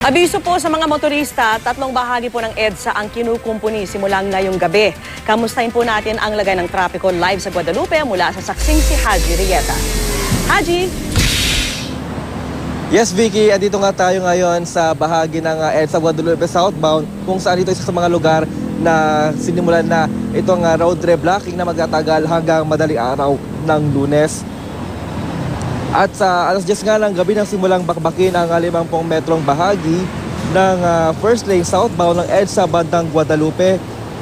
Abiso po sa mga motorista, tatlong bahagi po ng EDSA ang kinukumpuni simulang ngayong gabi. Kamustahin po natin ang lagay ng trapiko live sa Guadalupe mula sa saksing si Haji Rieta. Haji! Yes, Vicky, dito nga tayo ngayon sa bahagi ng EDSA Guadalupe southbound kung saan ito isa sa mga lugar na sinimulan na itong road reblocking na magtatagal hanggang madaling araw ng Lunes. At sa alas 10 nga ng gabi nang simulang bakbakin ang 50 metrong bahagi ng first lane southbound ng EDSA bandang Guadalupe.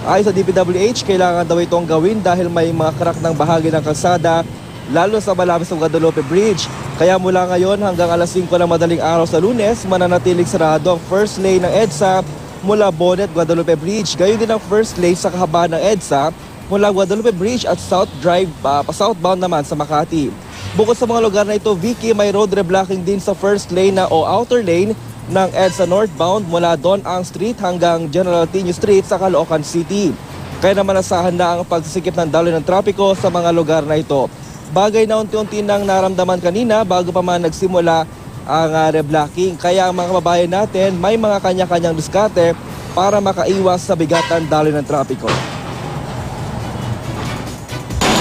Ayon sa DPWH, kailangan daw itong gawin dahil may mga crack ng bahagi ng kalsada lalo sa malapit sa Guadalupe Bridge. Kaya mula ngayon hanggang alas 5 ng madaling araw sa Lunes, mananatiling sarado ang first lane ng EDSA mula Bonet, Guadalupe Bridge. Gayon din ang first lane sa kahabaan ng EDSA mula Guadalupe Bridge at South Drive southbound naman sa Makati. Bukod sa mga lugar na ito, Vicky, may road reblocking din sa first lane o outer lane ng EDSA northbound mula Don Ang Street hanggang General Tino Street sa Caloocan City. Kaya naman asahan na ang pagsisikip ng daloy ng trapiko sa mga lugar na ito. Bagay na unti-unti nang naramdaman kanina bago pa man nagsimula ang reblocking. Kaya ang mga kababayan natin may mga kanya-kanyang diskarte para makaiwas sa bigatan daloy ng trapiko.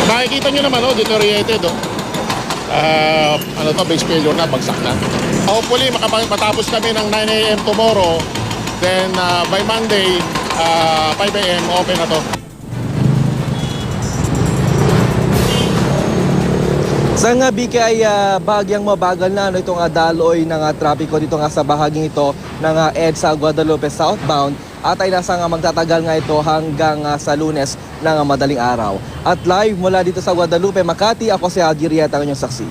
Makikita nyo naman, deteriorated. Base failure na, bagsak na. Hopefully, matapos kami ng 9 a.m. tomorrow. Then, by Monday, 5 a.m. open na to. Sa nga Biki ay bahagyang mabagal na itong daloy ng trapiko dito nga sa bahaging ito ng EDSA Guadalupe southbound at ay nasa nga magtatagal nga ito hanggang sa Lunes ng madaling araw. At live mula dito sa Guadalupe, Makati, ako si Haji Rieta, ang inyong saksi.